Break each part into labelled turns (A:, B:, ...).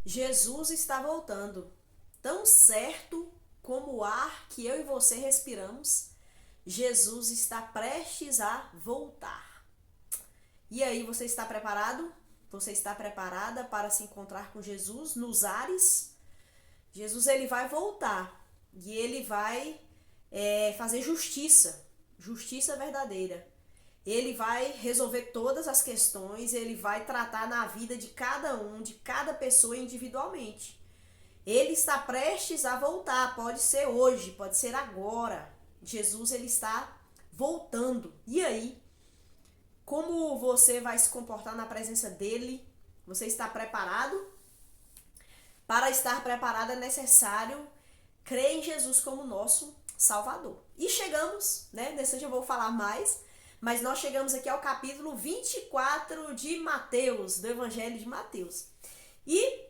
A: Jesus está voltando. Tão certo como o ar que eu e você respiramos, Jesus está prestes a voltar. E aí, você está preparado? Você está preparada para se encontrar com Jesus nos ares? Jesus, ele vai voltar e ele vai fazer justiça, justiça verdadeira. Ele vai resolver todas as questões, ele vai tratar na vida de cada um, de cada pessoa individualmente. Ele está prestes a voltar, pode ser hoje, pode ser agora. Jesus, ele está voltando. E aí, como você vai se comportar na presença dele? Você está preparado? Para estar preparado é necessário crer em Jesus como nosso Salvador. E chegamos, né? Nesse eu vou falar mais, mas nós chegamos aqui ao capítulo 24 de Mateus, do Evangelho de Mateus. E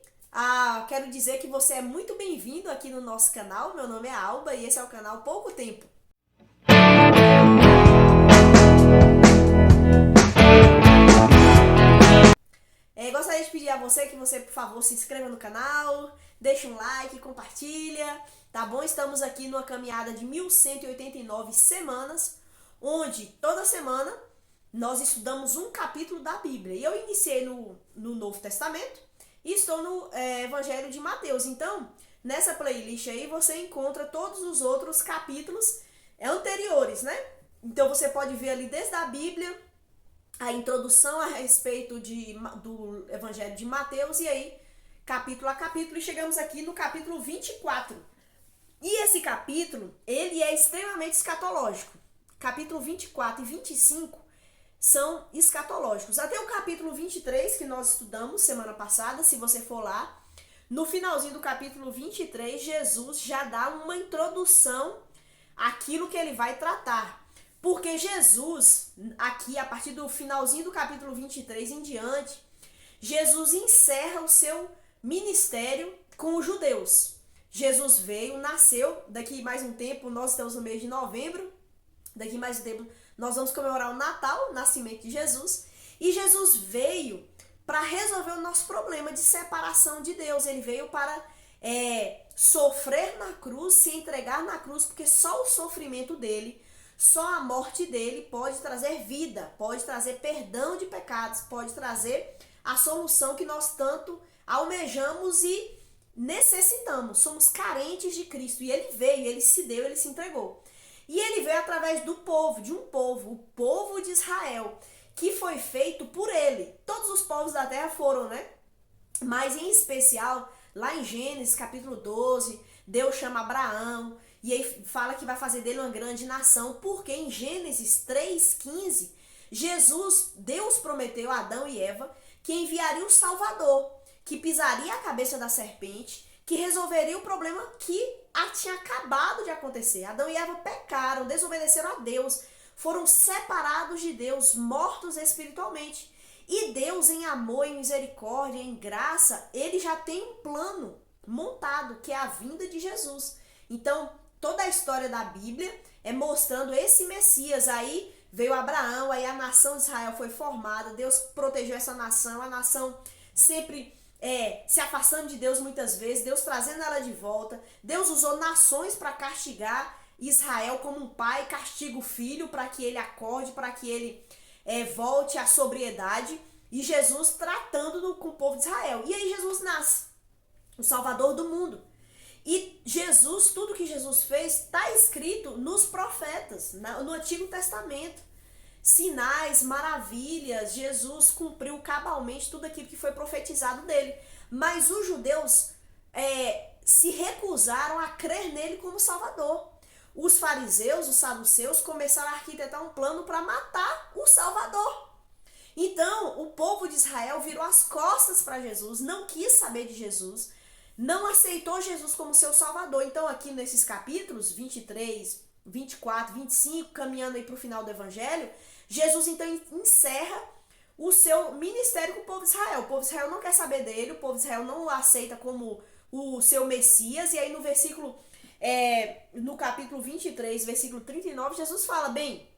A: quero dizer que você é muito bem-vindo aqui no nosso canal. Meu nome é Alba e esse é o canal Pouco Tempo. Gostaria de pedir a você que você, por favor, se inscreva no canal, deixe um like, compartilha, tá bom? Estamos aqui numa caminhada de 1189 semanas, onde toda semana nós estudamos um capítulo da Bíblia. E eu iniciei no Novo Testamento e estou no Evangelho de Mateus. Então, nessa playlist aí você encontra todos os outros capítulos anteriores, né? Então você pode ver ali desde a Bíblia, a introdução a respeito do Evangelho de Mateus, e aí, capítulo a capítulo, e chegamos aqui no capítulo 24. E esse capítulo, ele é extremamente escatológico. Capítulo 24 e 25 são escatológicos. Até o capítulo 23, que nós estudamos semana passada, se você for lá, no finalzinho do capítulo 23, Jesus já dá uma introdução àquilo que ele vai tratar. Porque Jesus, aqui a partir do finalzinho do capítulo 23 em diante, Jesus encerra o seu ministério com os judeus. Jesus veio, nasceu, daqui mais um tempo, nós estamos no mês de novembro, daqui mais um tempo nós vamos comemorar o Natal, o nascimento de Jesus, e Jesus veio para resolver o nosso problema de separação de Deus. Ele veio para sofrer na cruz, se entregar na cruz, porque só o sofrimento dele, só a morte dele pode trazer vida, pode trazer perdão de pecados, pode trazer a solução que nós tanto almejamos e necessitamos. Somos carentes de Cristo. E ele veio, ele se deu, ele se entregou. E ele veio através do povo, de um povo, o povo de Israel, que foi feito por ele. Todos os povos da terra foram, né? Mas em especial, lá em Gênesis capítulo 12, Deus chama Abraão, e aí fala que vai fazer dele uma grande nação, porque em Gênesis 3,15, Deus prometeu a Adão e Eva que enviaria o Salvador, que pisaria a cabeça da serpente, que resolveria o problema que tinha acabado de acontecer. Adão e Eva pecaram, desobedeceram a Deus, foram separados de Deus, mortos espiritualmente. E Deus, em amor, em misericórdia, em graça, ele já tem um plano montado, que é a vinda de Jesus. Então, toda a história da Bíblia é mostrando esse Messias. Aí veio Abraão, aí a nação de Israel foi formada, Deus protegeu essa nação, a nação sempre se afastando de Deus muitas vezes, Deus trazendo ela de volta. Deus usou nações para castigar Israel, como um pai castiga o filho para que ele acorde, para que ele volte à sobriedade. E Jesus tratando com o povo de Israel. E aí Jesus nasce, o Salvador do mundo. E Jesus, tudo que Jesus fez, está escrito nos profetas, no Antigo Testamento. Sinais, maravilhas, Jesus cumpriu cabalmente tudo aquilo que foi profetizado dele. Mas os judeus se recusaram a crer nele como Salvador. Os fariseus, os saduceus, começaram a arquitetar um plano para matar o Salvador. Então, o povo de Israel virou as costas para Jesus, não quis saber de Jesus, não aceitou Jesus como seu Salvador. Então, aqui nesses capítulos 23, 24, 25, caminhando aí para o final do Evangelho, Jesus então encerra o seu ministério com o povo de Israel. O povo de Israel não quer saber dele, o povo de Israel não o aceita como o seu Messias. E aí no capítulo 23, versículo 39, Jesus fala: bem,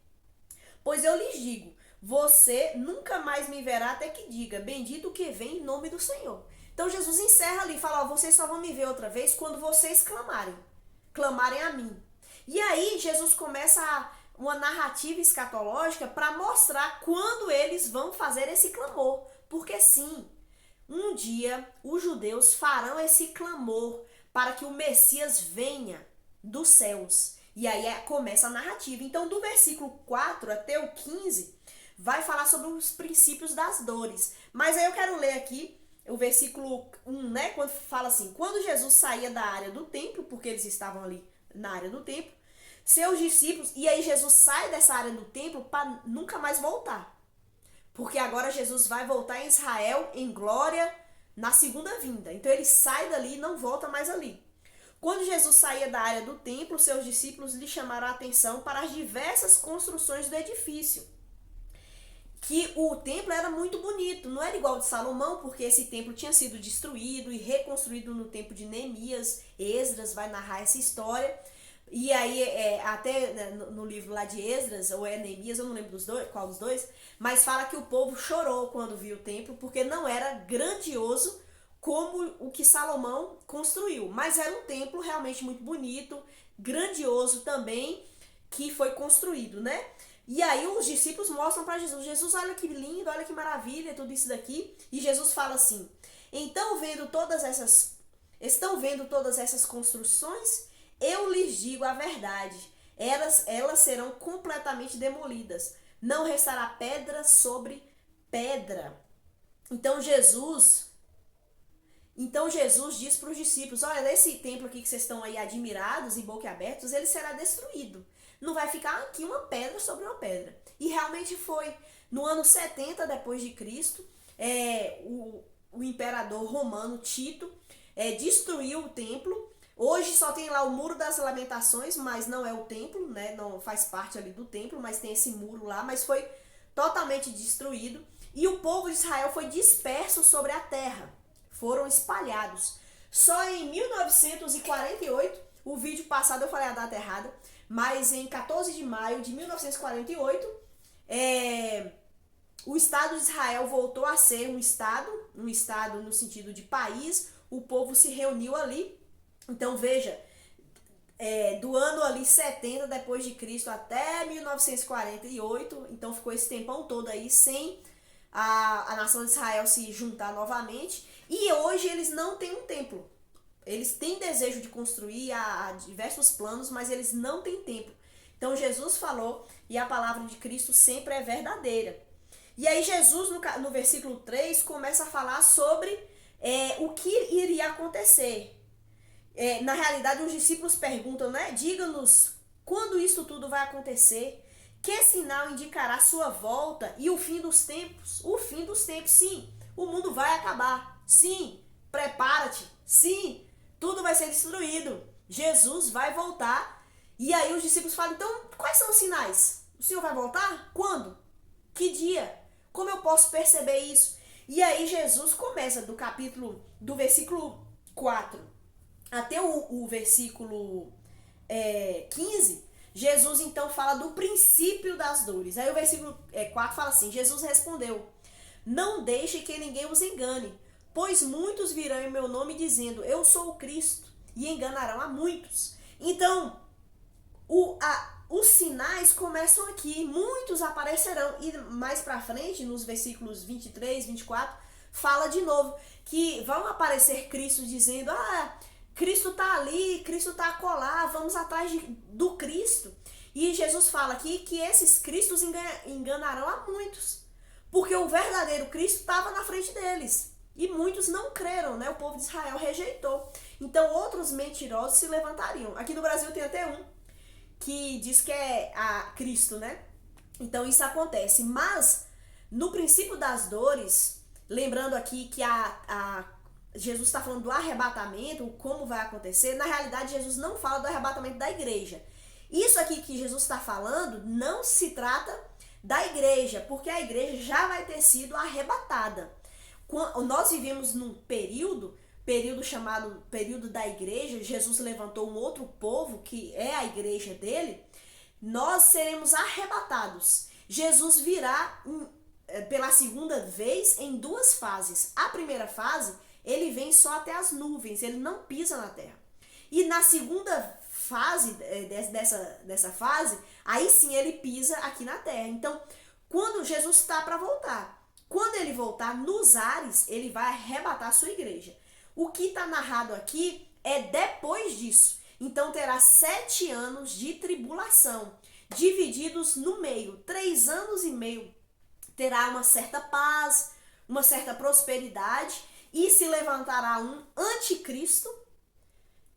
A: pois eu lhes digo, você nunca mais me verá até que diga, bendito o que vem em nome do Senhor. Então Jesus encerra ali e fala, ó, vocês só vão me ver outra vez quando vocês clamarem a mim. E aí Jesus começa uma narrativa escatológica para mostrar quando eles vão fazer esse clamor. Porque sim, um dia os judeus farão esse clamor para que o Messias venha dos céus. E aí começa a narrativa. Então, do versículo 4 até o 15, vai falar sobre os princípios das dores. Mas aí eu quero ler aqui o versículo 1, né? Quando fala assim, quando Jesus saía da área do templo, porque eles estavam ali na área do templo, seus discípulos, e aí Jesus sai dessa área do templo para nunca mais voltar. Porque agora Jesus vai voltar em Israel em glória na segunda vinda. Então ele sai dali e não volta mais ali. Quando Jesus saía da área do templo, seus discípulos lhe chamaram a atenção para as diversas construções do edifício. Que o templo era muito bonito, não era igual de Salomão, porque esse templo tinha sido destruído e reconstruído no tempo de Neemias. Esdras vai narrar essa história. E aí, até no livro lá de Esdras, ou é Neemias, eu não lembro qual dos dois, mas fala que o povo chorou quando viu o templo, porque não era grandioso como o que Salomão construiu. Mas era um templo realmente muito bonito, grandioso também, que foi construído, né? E aí os discípulos mostram para Jesus, Jesus, olha que lindo, olha que maravilha, tudo isso daqui. E Jesus fala assim, estão vendo todas essas construções? Eu lhes digo a verdade, elas serão completamente demolidas. Não restará pedra sobre pedra. Então Jesus diz para os discípulos, olha, esse templo aqui que vocês estão aí admirados e boquiabertos, ele será destruído. Não vai ficar aqui uma pedra sobre uma pedra. E realmente foi. No ano 70 depois de Cristo, o imperador romano Tito destruiu o templo. Hoje só tem lá o Muro das Lamentações, mas não é o templo, né? Não faz parte ali do templo, mas tem esse muro lá, mas foi totalmente destruído. E o povo de Israel foi disperso sobre a terra. Foram espalhados. Só em 1948, o vídeo passado eu falei a data errada, mas em 14 de maio de 1948, o Estado de Israel voltou a ser um estado no sentido de país, o povo se reuniu ali. Então veja, do ano ali 70 depois de Cristo até 1948, então ficou esse tempão todo aí sem a nação de Israel se juntar novamente. E hoje eles não têm um templo. Eles têm desejo de construir há diversos planos, mas eles não têm templo. Então Jesus falou e a palavra de Cristo sempre é verdadeira. E aí Jesus, no versículo 3, começa a falar sobre o que iria acontecer. Na realidade, os discípulos perguntam, né? Diga-nos quando isso tudo vai acontecer. Que sinal indicará sua volta e o fim dos tempos? O fim dos tempos, sim. O mundo vai acabar. Sim. Prepara-te. Sim. Tudo vai ser destruído. Jesus vai voltar. E aí os discípulos falam, então, quais são os sinais? O Senhor vai voltar? Quando? Que dia? Como eu posso perceber isso? E aí Jesus começa do versículo 4 até o versículo 15, Jesus então fala do princípio das dores. Aí o versículo 4 fala assim, Jesus respondeu, não deixe que ninguém os engane, pois muitos virão em meu nome dizendo, eu sou o Cristo, e enganarão a muitos. Então, os sinais começam aqui, muitos aparecerão, e mais pra frente, nos versículos 23, 24, fala de novo, que vão aparecer Cristo dizendo, Cristo tá ali, Cristo tá acolá, vamos atrás do Cristo. E Jesus fala aqui que esses Cristos enganarão a muitos, porque o verdadeiro Cristo estava na frente deles. E muitos não creram, né? O povo de Israel rejeitou. Então outros mentirosos se levantariam. Aqui no Brasil tem até um que diz que é a Cristo, né? Então isso acontece. Mas no princípio das dores, lembrando aqui que Jesus está falando do arrebatamento, como vai acontecer. Na realidade, Jesus não fala do arrebatamento da igreja. Isso aqui que Jesus está falando não se trata da igreja, porque a igreja já vai ter sido arrebatada. Nós vivemos num período chamado período da igreja. Jesus levantou um outro povo, que é a igreja dele. Nós seremos arrebatados. Jesus virá pela segunda vez em duas fases. A primeira fase ele vem só até as nuvens, ele não pisa na terra. E na segunda fase dessa fase, aí sim ele pisa aqui na terra. Então, quando Jesus está para voltar, quando ele voltar nos ares, ele vai arrebatar a sua igreja. O que está narrado aqui é depois disso. Então terá 7 anos de tribulação, divididos no meio. 3 anos e meio terá uma certa paz, uma certa prosperidade, e se levantará um anticristo.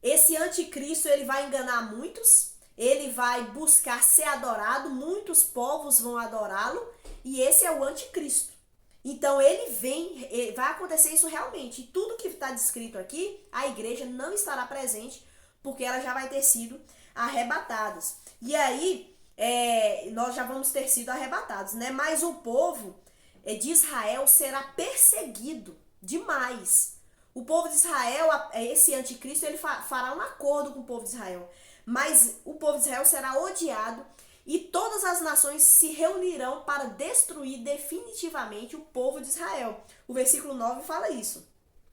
A: Esse anticristo, ele vai enganar muitos, ele vai buscar ser adorado, muitos povos vão adorá-lo, e esse é o anticristo. Então ele vem, vai acontecer isso realmente. E tudo que está descrito aqui, a igreja não estará presente, porque ela já vai ter sido arrebatadas. E aí, nós já vamos ter sido arrebatados, né? Mas o povo de Israel será perseguido demais. O povo de Israel, esse anticristo, ele fará um acordo com o povo de Israel. Mas o povo de Israel será odiado e todas as nações se reunirão para destruir definitivamente o povo de Israel. O versículo 9 fala isso.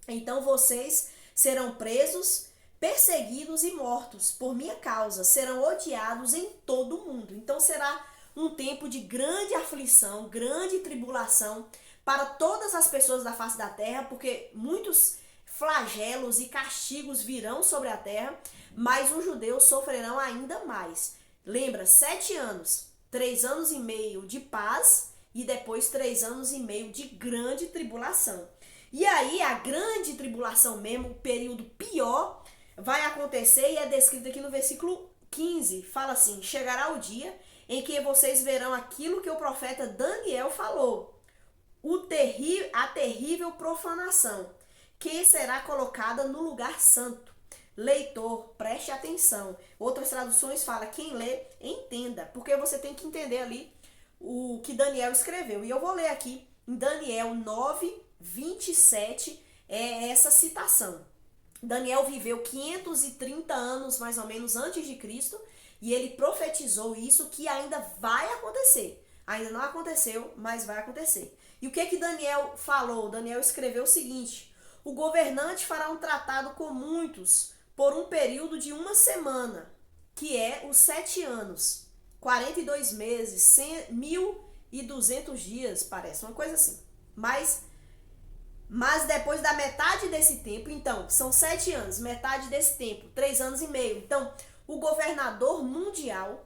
A: Então vocês serão presos, perseguidos e mortos por minha causa. Serão odiados em todo o mundo. Então será um tempo de grande aflição, grande tribulação para todas as pessoas da face da terra, porque muitos flagelos e castigos virão sobre a terra, mas os judeus sofrerão ainda mais. Lembra, 7 anos, 3 anos e meio de paz e depois 3 anos e meio de grande tribulação. E aí a grande tribulação mesmo, o período pior, vai acontecer e é descrito aqui no versículo 15. Fala assim: chegará o dia em que vocês verão aquilo que o profeta Daniel falou, a terrível profanação, que será colocada no lugar santo. Leitor, preste atenção. Outras traduções falam: quem lê, entenda, porque você tem que entender ali o que Daniel escreveu. E eu vou ler aqui em Daniel 9, 27, essa citação. Daniel viveu 530 anos mais ou menos antes de Cristo, e ele profetizou isso que ainda vai acontecer. Ainda não aconteceu, mas vai acontecer. E o que Daniel falou? Daniel escreveu o seguinte: o governante fará um tratado com muitos por um período de 1 semana, que é os 7 anos, 42 meses, 1.200 dias, parece, uma coisa assim. Mas depois da metade desse tempo, então, são 7 anos, metade desse tempo, 3 anos e meio. Então, o governador mundial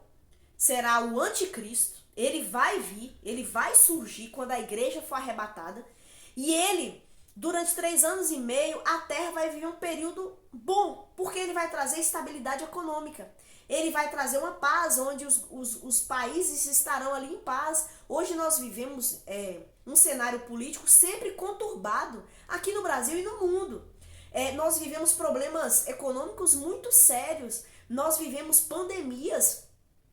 A: será o anticristo, ele vai vir, ele vai surgir quando a igreja for arrebatada, e ele, durante 3 anos e meio, a terra vai viver um período bom, porque ele vai trazer estabilidade econômica. Ele vai trazer uma paz, onde os países estarão ali em paz. Hoje nós vivemos um cenário político sempre conturbado aqui no Brasil e no mundo. Nós vivemos problemas econômicos muito sérios. Nós vivemos pandemias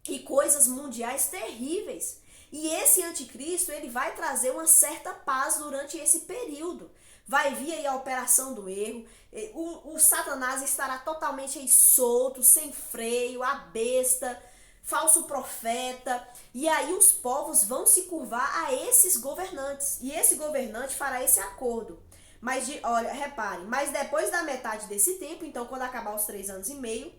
A: e coisas mundiais terríveis. E esse anticristo, ele vai trazer uma certa paz durante esse período. Vai vir aí a operação do erro, o Satanás estará totalmente aí solto, sem freio, a besta, falso profeta, e aí os povos vão se curvar a esses governantes, e esse governante fará esse acordo. Mas, olha, reparem, mas depois da metade desse tempo, então quando acabar os 3 anos e meio,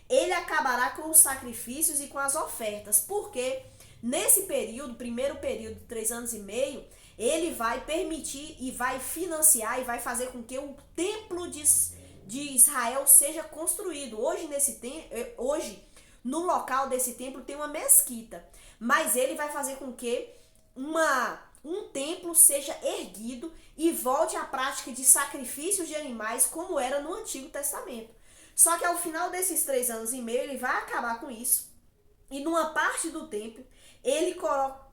A: ele acabará com os sacrifícios e com as ofertas, porque nesse período, primeiro período de 3 anos e meio, ele vai permitir e vai financiar e vai fazer com que o templo de Israel seja construído. Hoje, no local desse templo tem uma mesquita, mas ele vai fazer com que um templo seja erguido e volte à prática de sacrifícios de animais como era no Antigo Testamento. Só que ao final desses 3 anos e meio ele vai acabar com isso, e numa parte do templo ele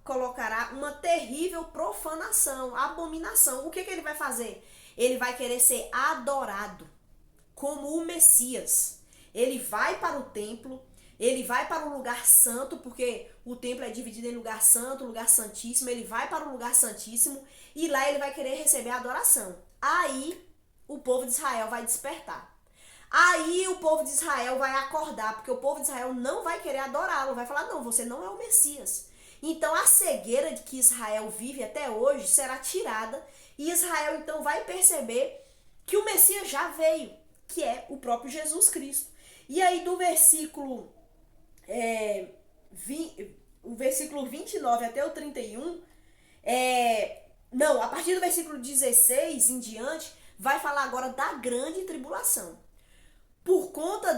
A: colocará uma terrível profanação, abominação. O que ele vai fazer? Ele vai querer ser adorado como o Messias. Ele vai para o templo, ele vai para o lugar santo, porque o templo é dividido em lugar santo, lugar santíssimo. Ele vai para o lugar santíssimo e lá ele vai querer receber a adoração. Aí o povo de Israel vai despertar. Aí o povo de Israel vai acordar, porque o povo de Israel não vai querer adorá-lo, vai falar: não, você não é o Messias. Então a cegueira de que Israel vive até hoje será tirada, e Israel então vai perceber que o Messias já veio, que é o próprio Jesus Cristo. E aí do versículo o versículo 29 até o 31, não, a partir do versículo 16 em diante, vai falar agora da grande tribulação. Por conta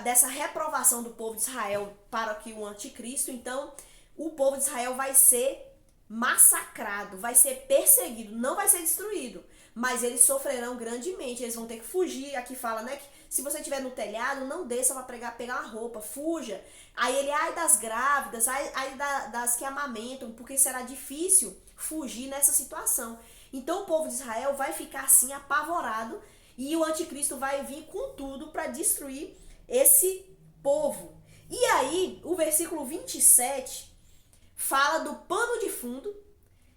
A: dessa reprovação do povo de Israel para que o anticristo, então o povo de Israel vai ser massacrado, vai ser perseguido, não vai ser destruído, mas eles sofrerão grandemente, eles vão ter que fugir. Aqui fala, né, que se você estiver no telhado, não desça para pegar uma roupa, fuja. Aí ele, ai das grávidas, ai das que amamentam, porque será difícil fugir nessa situação. Então o povo de Israel vai ficar assim apavorado e o anticristo vai vir com tudo para destruir esse povo. E aí, o versículo 27 fala do pano de fundo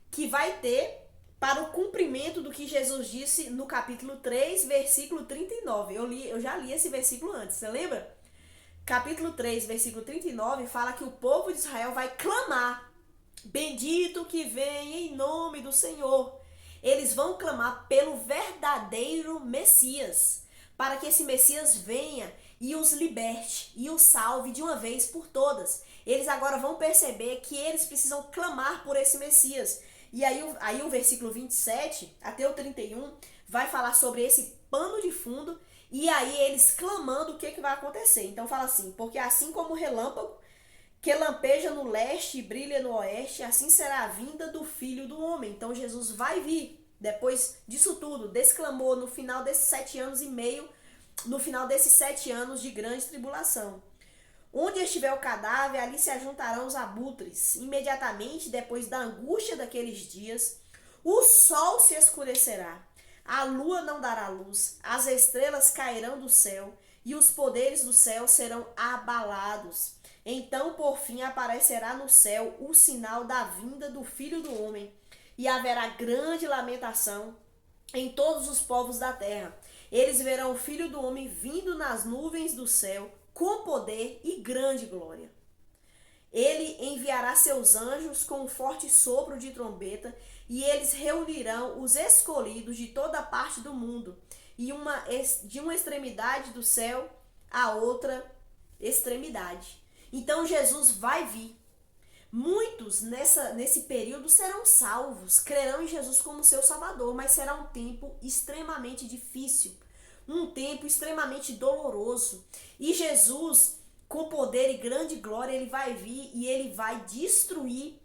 A: que vai ter para o cumprimento do que Jesus disse no capítulo 3, versículo 39. Eu já li esse versículo antes, você lembra? Capítulo 3, versículo 39 fala que o povo de Israel vai clamar: bendito que vem em nome do Senhor. Eles vão clamar pelo verdadeiro Messias, para que esse Messias venha e os liberte e os salve de uma vez por todas. Eles agora vão perceber que eles precisam clamar por esse Messias. E aí o versículo 27 até o 31 vai falar sobre esse pano de fundo, e aí eles clamando o que vai acontecer. Então fala assim: porque assim como o relâmpago que lampeja no leste e brilha no oeste, assim será a vinda do Filho do Homem. Então Jesus vai vir depois disso tudo, desse clamor, no final desses 7 anos e meio, no final desses 7 anos de grande tribulação. Onde estiver o cadáver, ali se ajuntarão os abutres. Imediatamente depois da angústia daqueles dias, o sol se escurecerá, a lua não dará luz, as estrelas cairão do céu e os poderes do céu serão abalados. Então, por fim, aparecerá no céu o sinal da vinda do Filho do Homem, e haverá grande lamentação em todos os povos da terra. Eles verão o Filho do Homem vindo nas nuvens do céu, com poder e grande glória. Ele enviará seus anjos com um forte sopro de trombeta, e eles reunirão os escolhidos de toda parte do mundo, e de uma extremidade do céu à outra extremidade. Então Jesus vai vir. Muitos nesse período serão salvos, crerão em Jesus como seu Salvador, mas será um tempo extremamente difícil, um tempo extremamente doloroso. E Jesus, com poder e grande glória, ele vai vir e ele vai destruir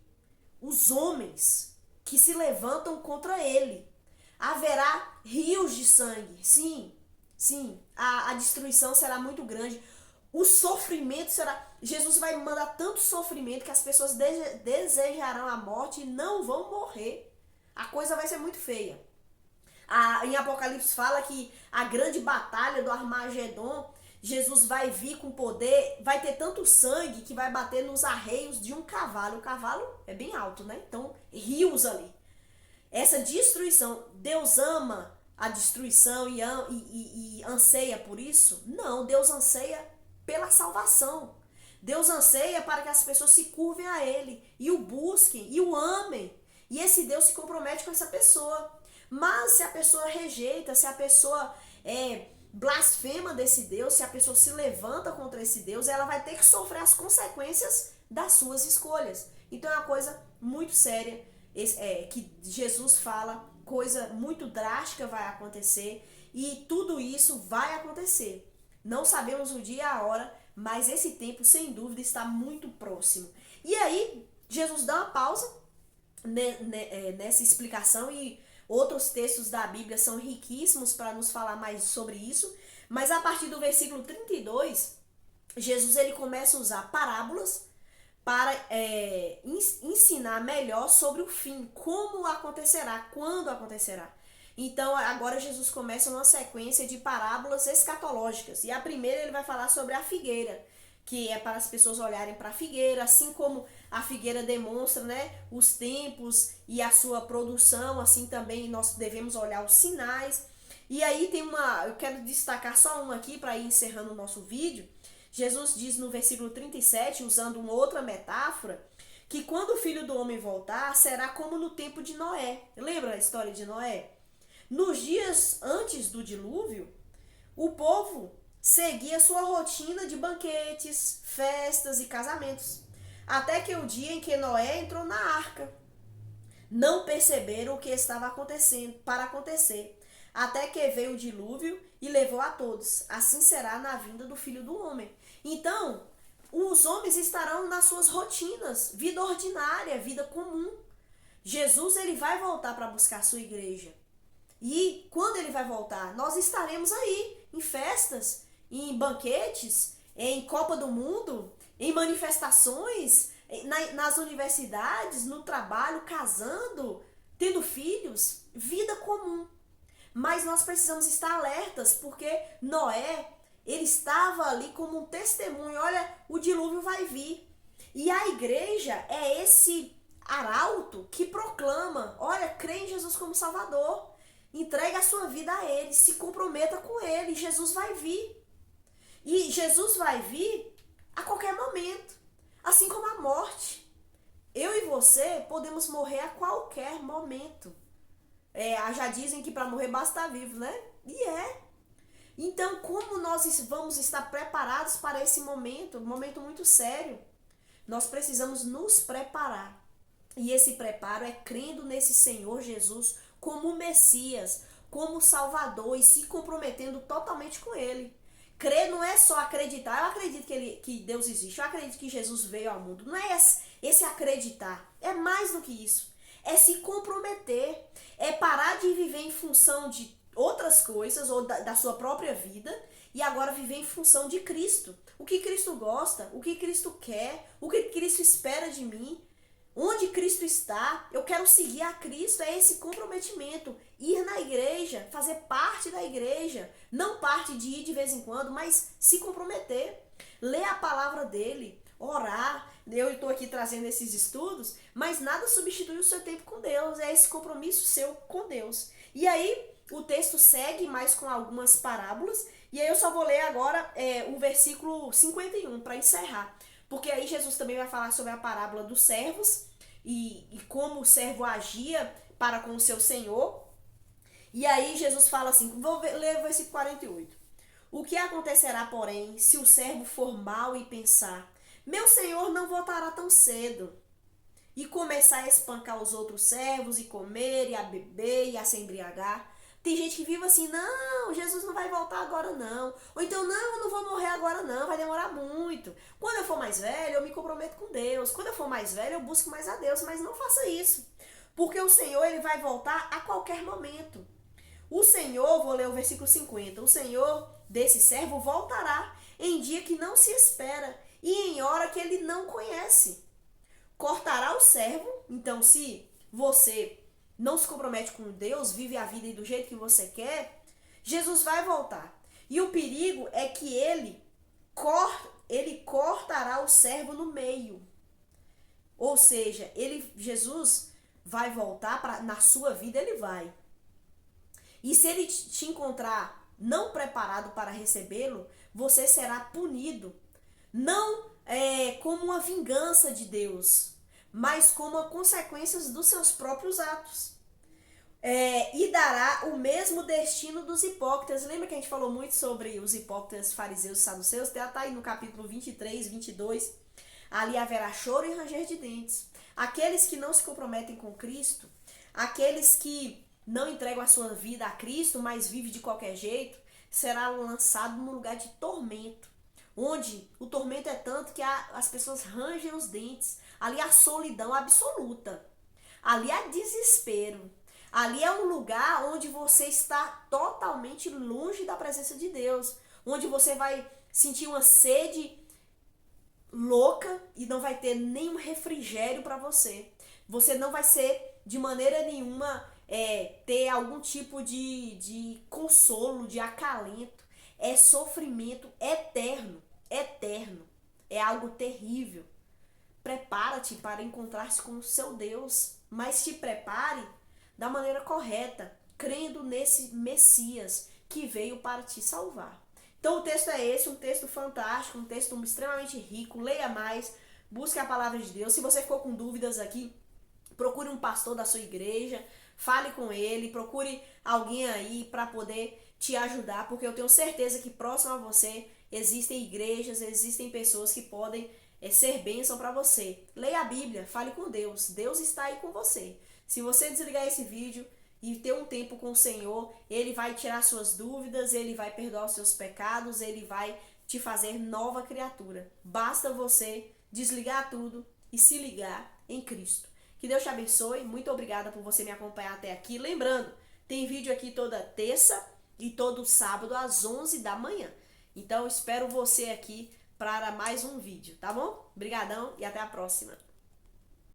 A: os homens que se levantam contra ele. Haverá rios de sangue, sim, a destruição será muito grande. O sofrimento será... Jesus vai mandar tanto sofrimento que as pessoas desejarão a morte e não vão morrer. A coisa vai ser muito feia. Em Apocalipse fala que a grande batalha do Armagedon, Jesus vai vir com poder, vai ter tanto sangue que vai bater nos arreios de um cavalo. O cavalo é bem alto, né? Então, rios ali. Essa destruição, Deus ama a destruição e anseia por isso? Não, Deus anseia pela salvação. Deus anseia para que as pessoas se curvem a Ele e o busquem e o amem. E esse Deus se compromete com essa pessoa. Mas se a pessoa rejeita, se a pessoa blasfema desse Deus, se a pessoa se levanta contra esse Deus, ela vai ter que sofrer as consequências das suas escolhas. Então é uma coisa muito séria que Jesus fala, coisa muito drástica vai acontecer, e tudo isso vai acontecer. Não sabemos o dia e a hora, mas esse tempo, sem dúvida, está muito próximo. E aí, Jesus dá uma pausa nessa explicação, e outros textos da Bíblia são riquíssimos para nos falar mais sobre isso. Mas a partir do versículo 32, Jesus ele começa a usar parábolas para ensinar melhor sobre o fim, como acontecerá, quando acontecerá. Então, agora Jesus começa uma sequência de parábolas escatológicas. E a primeira ele vai falar sobre a figueira, que é para as pessoas olharem para a figueira, assim como a figueira demonstra, né, os tempos e a sua produção, assim também nós devemos olhar os sinais. E aí eu quero destacar só um aqui para ir encerrando o nosso vídeo. Jesus diz no versículo 37, usando uma outra metáfora, que quando o Filho do Homem voltar, será como no tempo de Noé. Lembra a história de Noé? Nos dias antes do dilúvio, o povo seguia sua rotina de banquetes, festas e casamentos, até que o dia em que Noé entrou na arca. Não perceberam o que estava acontecendo para acontecer, até que veio o dilúvio e levou a todos. Assim será na vinda do Filho do Homem. Então, os homens estarão nas suas rotinas, vida ordinária, vida comum. Jesus ele vai voltar para buscar a sua igreja. E quando ele vai voltar, nós estaremos aí, em festas, em banquetes, em Copa do Mundo, em manifestações, nas universidades, no trabalho, casando, tendo filhos, vida comum. Mas nós precisamos estar alertas, porque Noé, ele estava ali como um testemunho. Olha, o dilúvio vai vir. E a igreja é esse arauto que proclama, olha, crê em Jesus como Salvador. Entregue a sua vida a Ele, se comprometa com Ele, Jesus vai vir. E Jesus vai vir a qualquer momento, assim como a morte. Eu e você podemos morrer a qualquer momento. Já dizem que para morrer basta estar vivo, né? E é. Então, como nós vamos estar preparados para esse momento, um momento muito sério? Nós precisamos nos preparar. E esse preparo é crendo nesse Senhor Jesus como Messias, como Salvador e se comprometendo totalmente com Ele. Crer não é só acreditar. Eu acredito que Deus existe, eu acredito que Jesus veio ao mundo. Não é esse acreditar, é mais do que isso. É se comprometer, é parar de viver em função de outras coisas ou da sua própria vida e agora viver em função de Cristo. O que Cristo gosta, o que Cristo quer, o que Cristo espera de mim. Onde Cristo está, eu quero seguir a Cristo, é esse comprometimento. Ir na igreja, fazer parte da igreja, não parte de ir de vez em quando, mas se comprometer. Ler a palavra dele, orar. Eu estou aqui trazendo esses estudos, mas nada substitui o seu tempo com Deus, é esse compromisso seu com Deus. E aí, o texto segue mais com algumas parábolas, e aí eu só vou ler agora o versículo 51 para encerrar. Porque aí Jesus também vai falar sobre a parábola dos servos e como o servo agia para com o seu senhor. E aí Jesus fala assim, vou ler o versículo 48. O que acontecerá, porém, se o servo for mau e pensar, meu senhor não voltará tão cedo, e começar a espancar os outros servos, e comer, e a beber, e a se embriagar? Tem gente que vive assim, não, Jesus não vai voltar agora não. Ou então, não, eu não vou morrer agora não, vai demorar muito. Quando eu for mais velho, eu me comprometo com Deus. Quando eu for mais velho, eu busco mais a Deus. Mas não faça isso. Porque o Senhor, ele vai voltar a qualquer momento. O Senhor, vou ler o versículo 50. O Senhor desse servo voltará em dia que não se espera e em hora que ele não conhece. Cortará o servo. Então, se você não se compromete com Deus, vive a vida do jeito que você quer, Jesus vai voltar. E o perigo é que ele cortará o servo no meio. Ou seja, Jesus vai voltar na sua vida, ele vai. E se ele te encontrar não preparado para recebê-lo, você será punido. Não como uma vingança de Deus, mas como a consequência dos seus próprios atos. E dará o mesmo destino dos hipócritas. Lembra que a gente falou muito sobre os hipócritas, fariseus e saduceus? Está aí no capítulo 23, 22. Ali haverá choro e ranger de dentes. Aqueles que não se comprometem com Cristo, aqueles que não entregam a sua vida a Cristo, mas vivem de qualquer jeito, será lançado num lugar de tormento, onde o tormento é tanto que as pessoas rangem os dentes. Ali há solidão absoluta. Ali há desespero. Ali é um lugar onde você está totalmente longe da presença de Deus. Onde você vai sentir uma sede louca e não vai ter nenhum refrigério para você. Você não vai ser, de maneira nenhuma, ter algum tipo de consolo, de acalento. É sofrimento eterno. Eterno. É algo terrível. Prepara-te para encontrar-se com o seu Deus, mas te prepare da maneira correta, crendo nesse Messias que veio para te salvar. Então o texto é esse, um texto fantástico, um texto extremamente rico. Leia mais, busque a palavra de Deus. Se você ficou com dúvidas aqui, procure um pastor da sua igreja, fale com ele, procure alguém aí para poder te ajudar, porque eu tenho certeza que próximo a você existem igrejas, existem pessoas que podem ser bênção para você. Leia a Bíblia, fale com Deus. Deus está aí com você. Se você desligar esse vídeo e ter um tempo com o Senhor, Ele vai tirar suas dúvidas, Ele vai perdoar os seus pecados, Ele vai te fazer nova criatura. Basta você desligar tudo e se ligar em Cristo. Que Deus te abençoe. Muito obrigada por você me acompanhar até aqui. Lembrando, tem vídeo aqui toda terça e todo sábado às 11 da manhã. Então, espero você aqui para mais um vídeo, tá bom? Obrigadão e até a próxima.